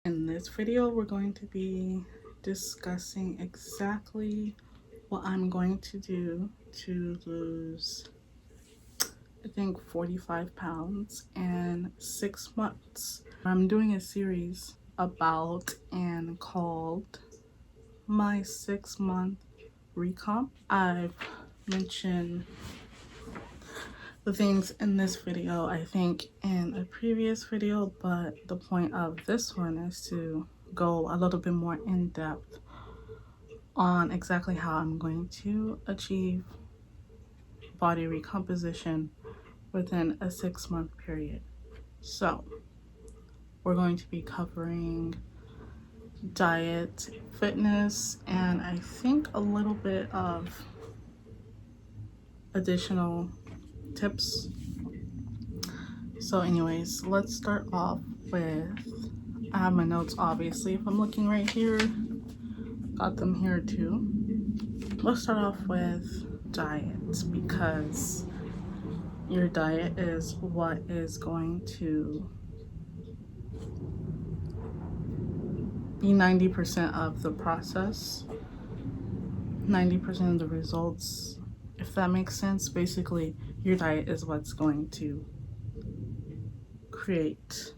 In this video, we're going to be discussing exactly what I'm going to do to lose, I think, 45 pounds in 6 months. I'm doing a series about and called my 6-month recomp. I've mentioned the things in this video, I think, in a previous video, but the point of this one is to go a little bit more in depth on exactly how I'm going to achieve body recomposition within a 6-month period. So we're going to be covering diet, fitness, and I think a little bit of additional tips. So anyways, let's start off with, I have my notes obviously if I'm looking right here, got them here too. Let's start off with diet, because your diet is what is going to be 90% of the process, 90% of the results, if that makes sense. Basically, your diet is what's going to create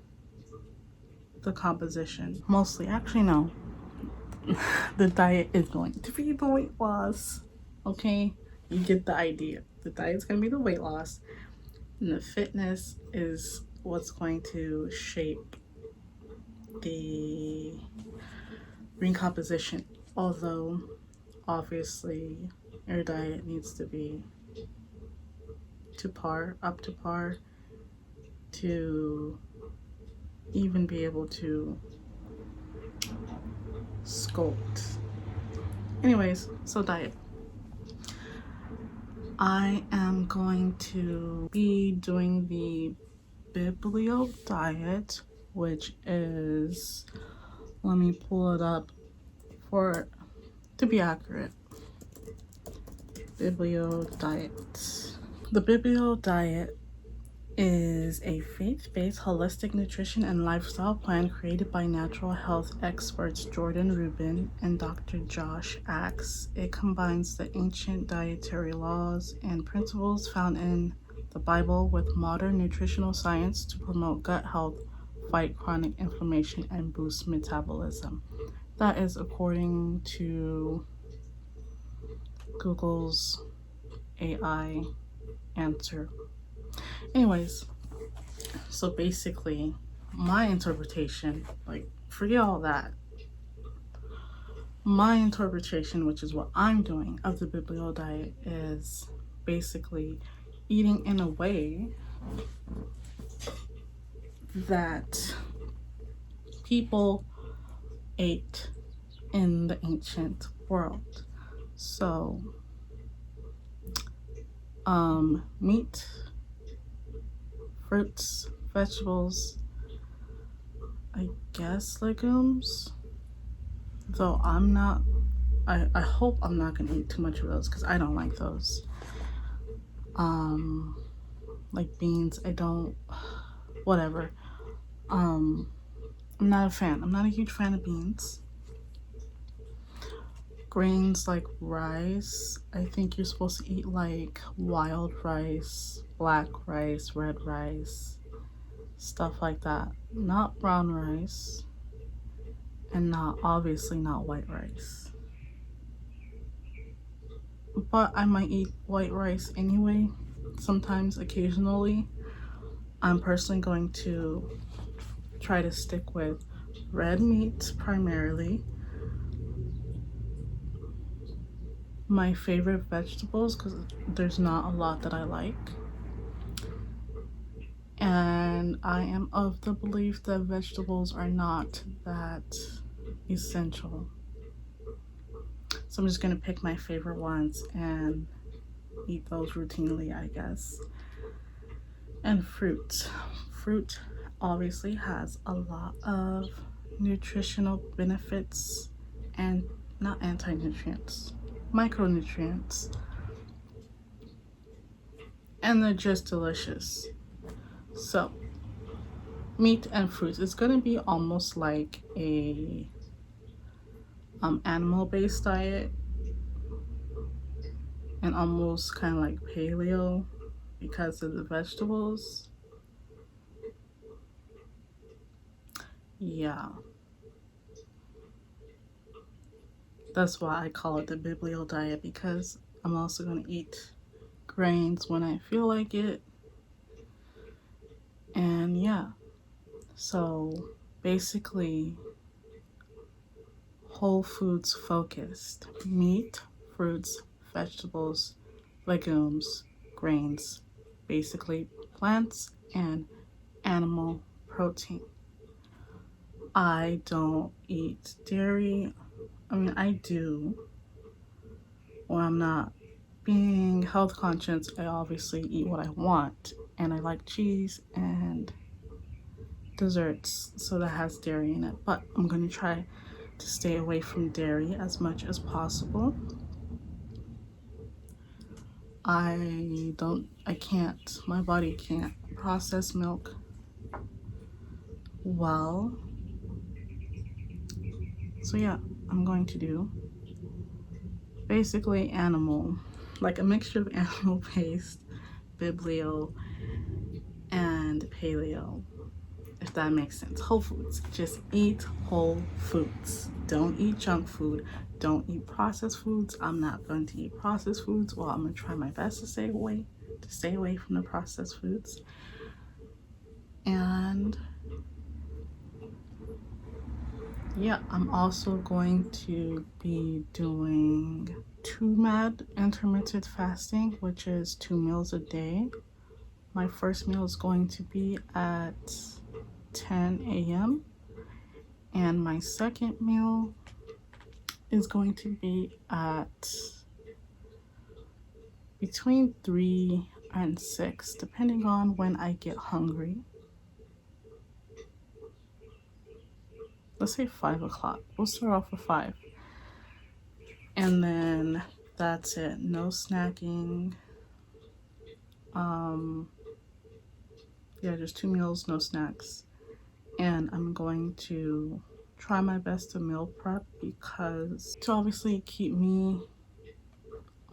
the composition. Mostly, actually no, the diet is going to be the weight loss. Okay, you get the idea. The diet's going to be the weight loss, and the fitness is what's going to shape the recomposition. Although obviously your diet needs to be up to par to even be able to sculpt. Anyways, so diet. I am going to be doing the Biblio diet, which is, let me pull it up to be accurate. Biblio diet. The Biblio diet is a faith-based holistic nutrition and lifestyle plan created by natural health experts Jordan Rubin and Dr. Josh Axe. It combines the ancient dietary laws and principles found in the Bible with modern nutritional science to promote gut health, fight chronic inflammation, and boost metabolism. That is according to Google's AI answer. Anyways, so basically my interpretation, like, forget all that. My interpretation, which is what I'm doing, of the Biblio diet is basically eating in a way that people ate in the ancient world. So meat, fruits, vegetables, I guess legumes, though I hope I'm not gonna eat too much of those because I don't like those. Like beans, I don't, whatever. I'm not a fan. I'm not a huge fan of beans. Grains like rice, I think you're supposed to eat like wild rice, black rice, red rice, stuff like that. Not brown rice, and obviously not white rice. But I might eat white rice anyway, sometimes, occasionally. I'm personally going to try to stick with red meat primarily. My favorite vegetables, because there's not a lot that I like, and I am of the belief that vegetables are not that essential. So I'm just gonna pick my favorite ones and eat those routinely, I guess. And fruit. Fruit obviously has a lot of nutritional benefits, and not anti-nutrients, micronutrients, and they're just delicious. So meat and fruits. It's gonna be almost like a animal-based diet, and almost kind of like paleo because of the vegetables. Yeah, that's why I call it the Biblio diet, because I'm also going to eat grains when I feel like it. And yeah, so basically whole foods focused: meat, fruits, vegetables, legumes, grains, basically plants and animal protein. I don't eat dairy. I mean, I do when I'm not being health conscious. I obviously eat what I want, and I like cheese and desserts, so that has dairy in it. But I'm gonna try to stay away from dairy as much as possible. I can't, my body can't process milk well. So yeah, I'm going to do basically animal, like a mixture of animal based, biblio, and paleo, if that makes sense. Whole foods. Just eat whole foods. Don't eat junk food. Don't eat processed foods. I'm not going to eat processed foods. Well, I'm going to try my best to stay away from the processed foods. And yeah, I'm also going to be doing TUMAD, intermittent fasting, which is 2 meals a day. My first meal is going to be at 10 a.m. and my second meal is going to be at between 3 and 6, depending on when I get hungry. Let's say 5 o'clock. We'll start off with 5. And then that's it. No snacking. Yeah, just 2 meals, no snacks. And I'm going to try my best to meal prep, because to obviously keep me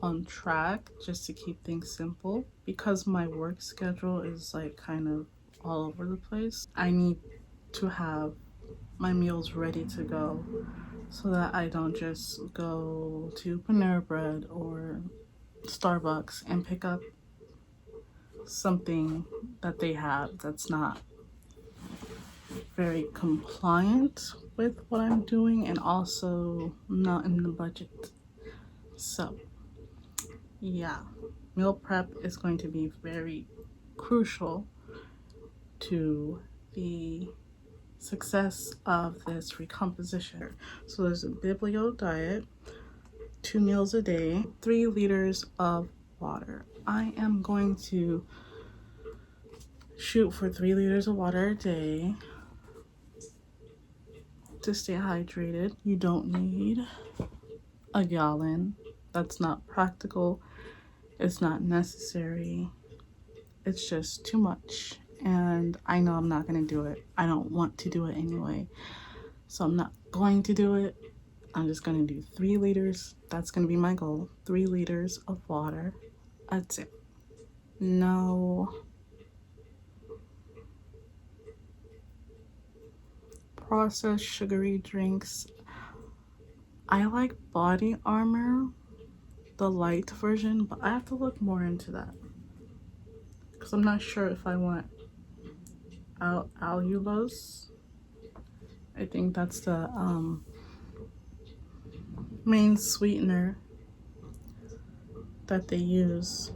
on track, just to keep things simple, because my work schedule is like kind of all over the place. I need to have my meals ready to go, so that I don't just go to Panera Bread or Starbucks and pick up something that they have that's not very compliant with what I'm doing, and also not in the budget. So yeah, meal prep is going to be very crucial to the success of this recomposition. So there's a biblio diet, 2 meals a day, 3 liters of water. I am going to shoot for 3 liters of water a day to stay hydrated. You don't need a gallon. That's not practical. It's not necessary. It's just too much. And I know I'm not going to do it. I don't want to do it anyway. So I'm not going to do it. I'm just going to do 3 liters. That's going to be my goal. 3 liters of water. That's it. No processed sugary drinks. I like Body Armor, the light version, but I have to look more into that, because I'm not sure if I want allulose. I think that's the main sweetener that they use,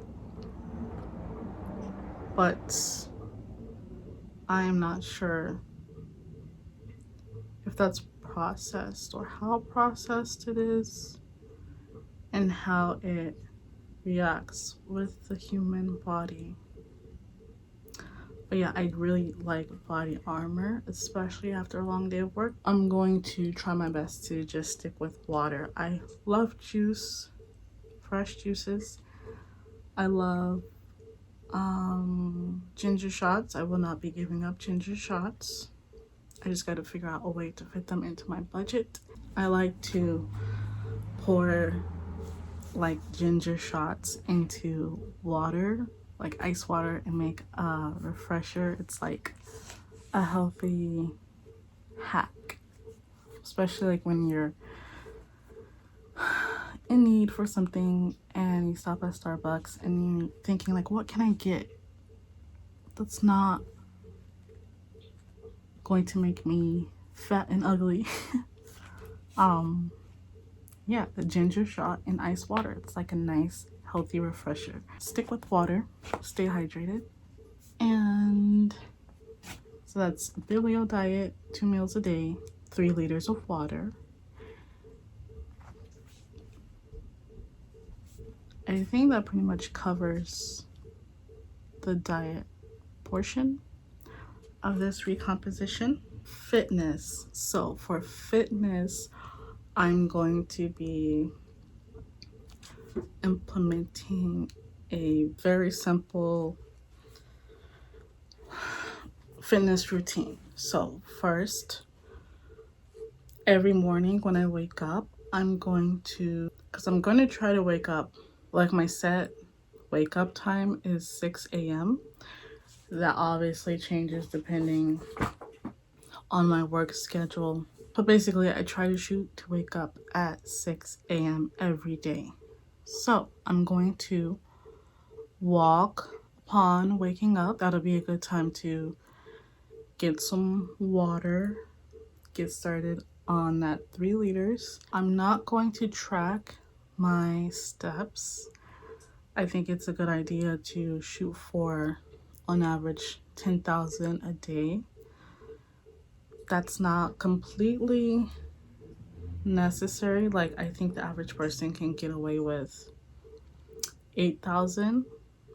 but I am not sure if that's processed or how processed it is and how it reacts with the human body. But yeah, I really like Body Armor, especially after a long day of work. I'm going to try my best to just stick with water. I love juice, fresh juices. I love Ginger shots. I will not be giving up ginger shots. I just got to figure out a way to fit them into my budget. I like to pour like ginger shots into water, like ice water, and make a refresher. It's like a healthy hack, especially like when you're in need for something and you stop at Starbucks and you're thinking like, what can I get that's not going to make me fat and ugly? Yeah, the ginger shot in ice water. It's like a nice healthy refresher. Stick with water, stay hydrated. And so that's Bilio diet, 2 meals a day, 3 liters of water. I think that pretty much covers the diet portion of this recomposition. Fitness. So for fitness, I'm going to be implementing a very simple fitness routine. So first, every morning when I wake up, I'm going to try to wake up, like my set wake up time is 6 a.m. That obviously changes depending on my work schedule. But basically, I try to shoot to wake up at 6 a.m. every day. So I'm going to walk upon waking up. That'll be a good time to get some water, get started on that 3 liters. I'm not going to track my steps. I think it's a good idea to shoot for, on average, 10,000 a day. That's not completely necessary. Like, I think the average person can get away with 8,000,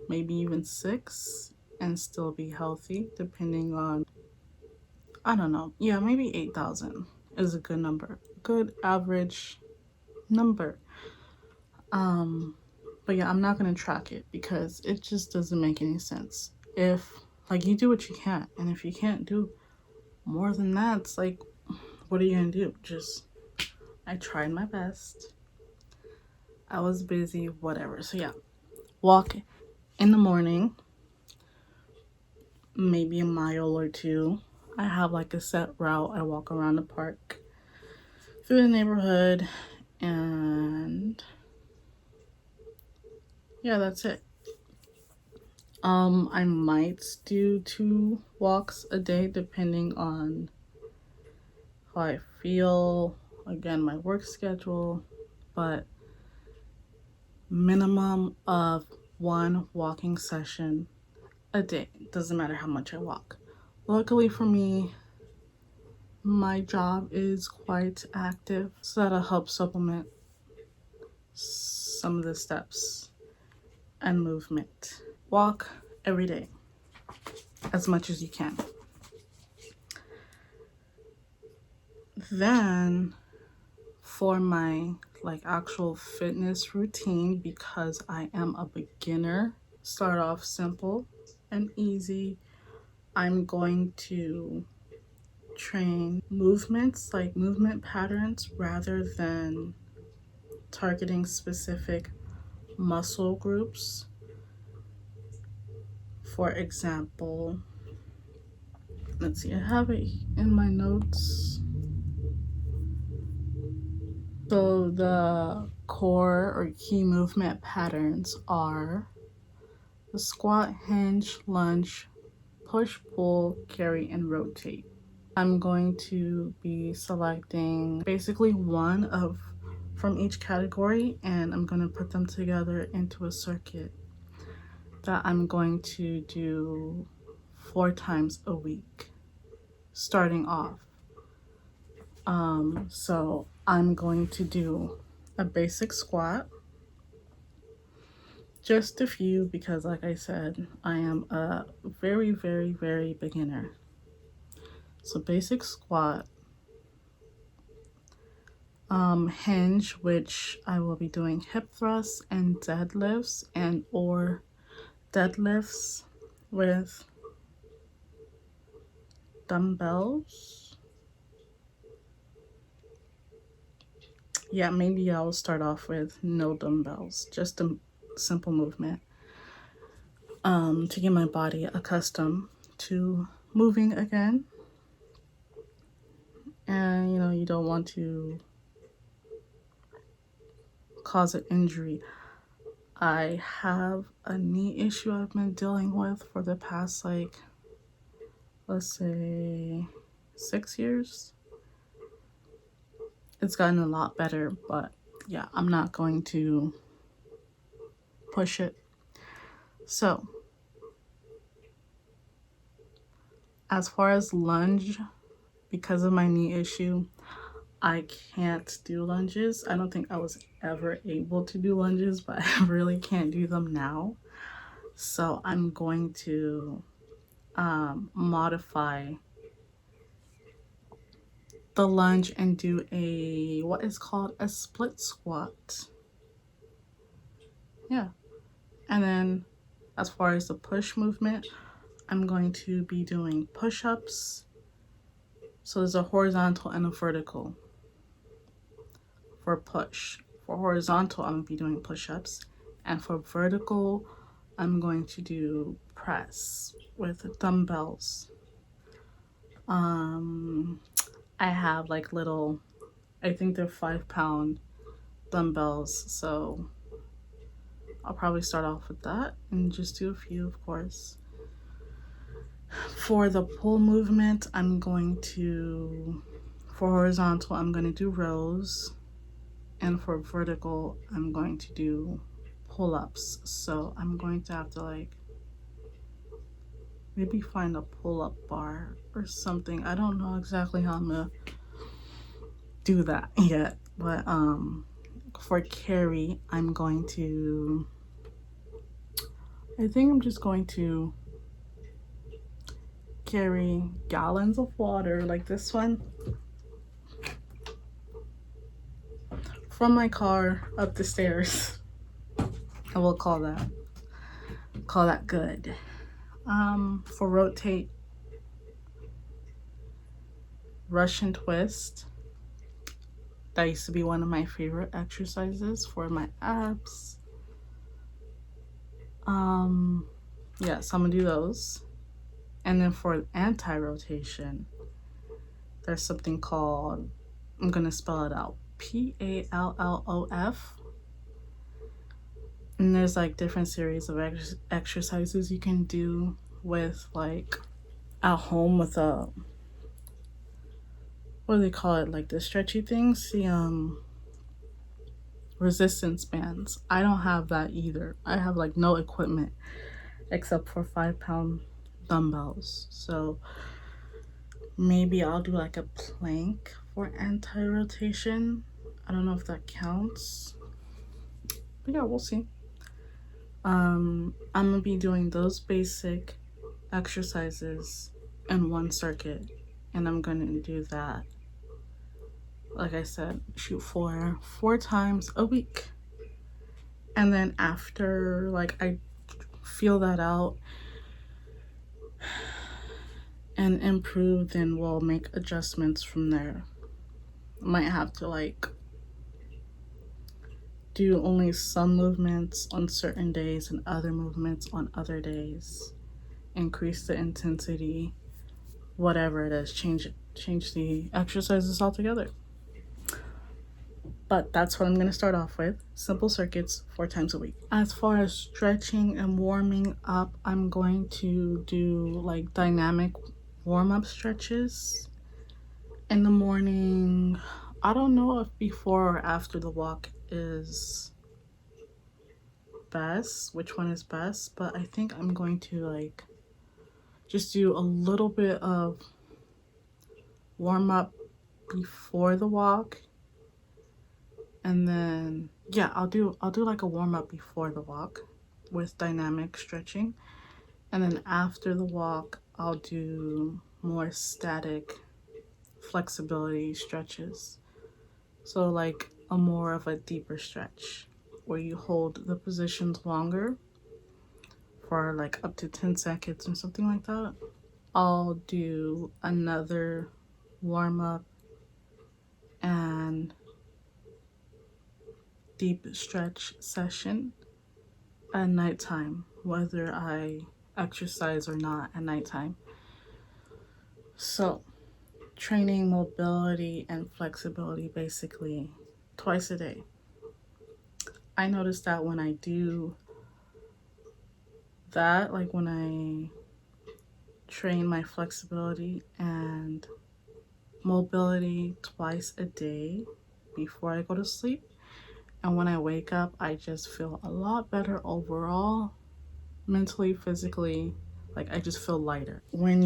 maybe even 6, and still be healthy, depending on, I don't know. Yeah, maybe 8,000 is a good number. Good average number. But yeah, I'm not going to track it because it just doesn't make any sense. If, like, you do what you can, and if you can't do more than that, it's like, what are you going to do? Just, I tried my best. I was busy, whatever. So yeah, walk in the morning, maybe a mile or 2. I have like a set route. I walk around the park, through the neighborhood, and yeah, that's it. I might do 2 walks a day depending on how I feel, again, my work schedule, but minimum of 1 walking session a day. Doesn't matter how much I walk. Luckily for me, my job is quite active, so that'll help supplement some of the steps and movement. Walk every day as much as you can. Then for my like actual fitness routine, because I am a beginner, start off simple and easy. I'm going to train movements, like movement patterns, rather than targeting specific muscle groups. For example, let's see, I have it in my notes. So the core or key movement patterns are the squat, hinge, lunge, push, pull, carry, and rotate. I'm going to be selecting basically one of from each category, and I'm going to put them together into a circuit that I'm going to do 4 times a week starting off. So I'm going to do a basic squat, just a few, because like I said, I am a very, very, very beginner. So basic squat, hinge, which I will be doing hip thrusts and deadlifts and or deadlifts with dumbbells. Yeah, maybe I'll start off with no dumbbells, just a simple movement, to get my body accustomed to moving again. And you don't want to cause an injury. I have a knee issue I've been dealing with for the past, like, let's say 6 years. It's gotten a lot better, but yeah, I'm not going to push it. So, as far as lunge, because of my knee issue, I can't do lunges. I don't think I was ever able to do lunges, but I really can't do them now. So I'm going to modify the lunge and do what is called a split squat. Yeah. And then as far as the push movement, I'm going to be doing push-ups. So there's a horizontal and a vertical for push. For horizontal, I'm going to be doing push-ups. And for vertical, I'm going to do press with dumbbells. I have like little, I think they're 5-pound dumbbells. So I'll probably start off with that and just do a few, of course. For the pull movement, for horizontal, I'm going to do rows. And for vertical, I'm going to do pull-ups. So I'm going to have to maybe find a pull-up bar or something. I don't know exactly how I'm going to do that yet. But for carry, I think I'm just going to carry gallons of water like this one from my car up the stairs. I will call that good. For rotate, Russian twist. That used to be one of my favorite exercises for my abs. Yeah, so I'm gonna do those. And then for anti-rotation, there's something called, I'm gonna spell it out, PALLOF. And there's different series of exercises you can do with at home with what do they call it? The stretchy things, the resistance bands. I don't have that either. I have no equipment except for 5-pound dumbbells. So maybe I'll do a plank for anti-rotation. I don't know if that counts, but yeah, we'll see. I'm gonna be doing those basic exercises in one circuit, and I'm gonna do that, like I said, shoot for 4 times a week. And then after I feel that out and improve, then we'll make adjustments from there. Might have to do only some movements on certain days and other movements on other days. Increase the intensity, whatever it is, change the exercises altogether. But that's what I'm going to start off with. Simple circuits 4 times a week. As far as stretching and warming up, I'm going to do dynamic warm-up stretches in the morning. I don't know if before or after the walk is best, which one is best, but I think I'm going to just do a little bit of warm-up before the walk. And then, yeah, I'll do a warm-up before the walk with dynamic stretching. And then after the walk, I'll do more static flexibility stretches. So a more of a deeper stretch where you hold the positions longer for like up to 10 seconds or something like that. I'll do another warm up and deep stretch session at nighttime, whether I exercise or not at nighttime. So, training mobility and flexibility basically twice a day. I noticed that when I do that, like when I train my flexibility and mobility twice a day before I go to sleep, and when I wake up, I just feel a lot better overall, mentally, physically. Like I just feel lighter. When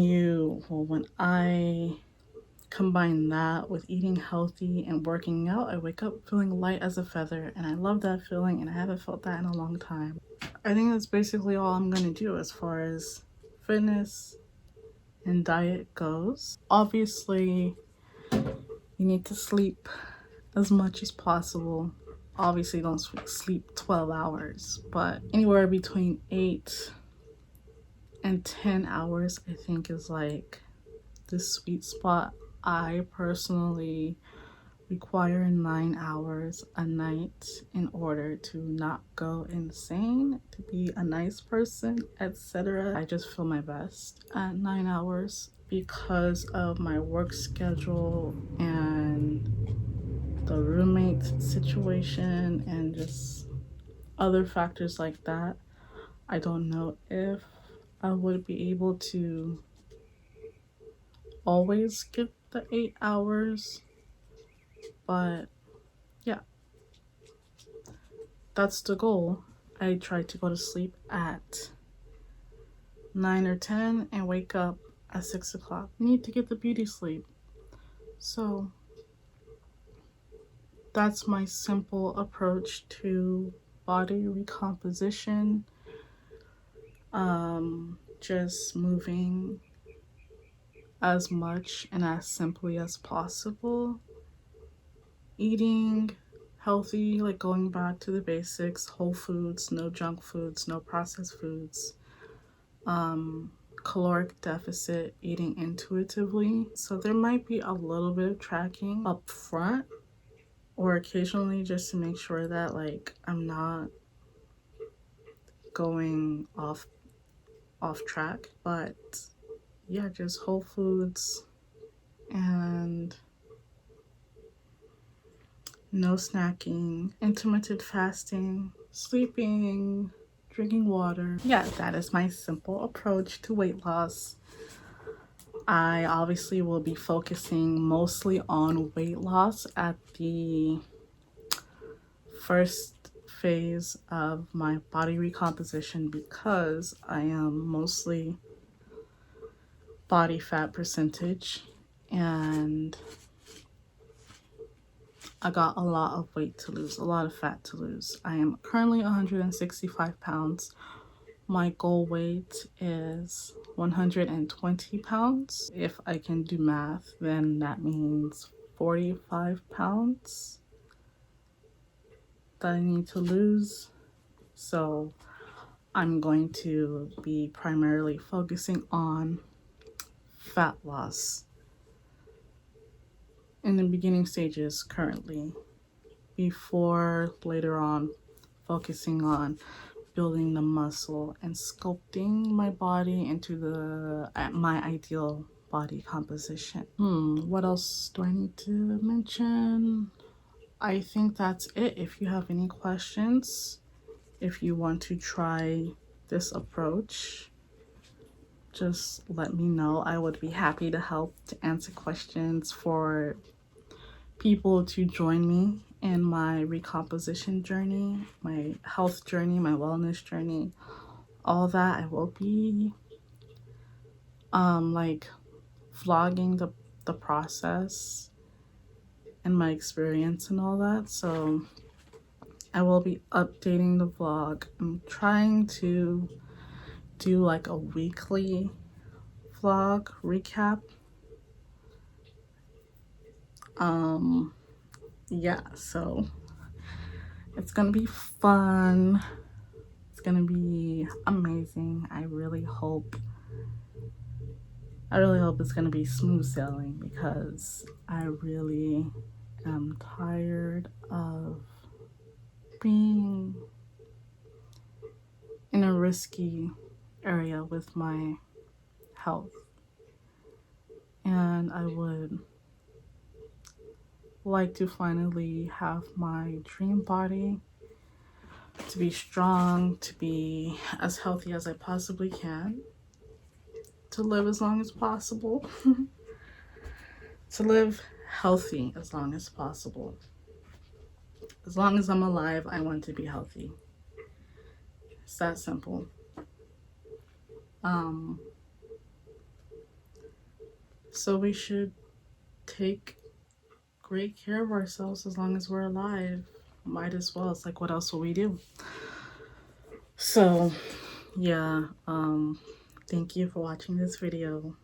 I combine that with eating healthy and working out, I wake up feeling light as a feather, and I love that feeling, and I haven't felt that in a long time. I think that's basically all I'm gonna do as far as fitness and diet goes. Obviously, you need to sleep as much as possible. Obviously, don't sleep 12 hours, but anywhere between 8 and 10 hours, I think, is like the sweet spot. I personally require 9 hours a night in order to not go insane, to be a nice person, etc. I just feel my best at 9 hours because of my work schedule and the roommate situation and just other factors like that. I don't know if I would be able to always get the 8 hours, but yeah, that's the goal. I try to go to sleep at 9 or 10 and wake up at 6 o'clock. I need to get the beauty sleep. So that's my simple approach to body recomposition. Just moving as much and as simply as possible. Eating healthy, like going back to the basics, whole foods, no junk foods, no processed foods. Caloric deficit, eating intuitively. So there might be a little bit of tracking up front or occasionally just to make sure that like I'm not going off track. But yeah, just whole foods and no snacking, intermittent fasting, sleeping, drinking water. Yeah, that is my simple approach to weight loss. I obviously will be focusing mostly on weight loss at the first phase of my body recomposition because I am mostly body fat percentage and I got a lot of weight to lose, a lot of fat to lose. I am currently 165 pounds. My goal weight is 120 pounds. If I can do math, then that means 45 pounds that I need to lose. So I'm going to be primarily focusing on fat loss in the beginning stages currently, before later on focusing on building the muscle and sculpting my body into my ideal body composition. What else do I need to mention? I think that's it. If you have any questions, if you want to try this approach, just let me know. I would be happy to help to answer questions for people to join me in my recomposition journey, my health journey, my wellness journey, all that. I will be like vlogging the process and my experience and all that. So I will be updating the vlog. I'm trying to do like a weekly vlog recap. Yeah, so it's gonna be fun. It's gonna be amazing. I really hope it's gonna be smooth sailing, because I really am tired of being in a risky area with my health. And I would like to finally have my dream body, to be strong, to be as healthy as I possibly can, to live as long as possible, to live healthy as long as possible. As long as I'm alive, I want to be healthy. It's that simple. So we should take great care of ourselves as long as we're alive. Might as well. It's like, what else will we do? So yeah, thank you for watching this video.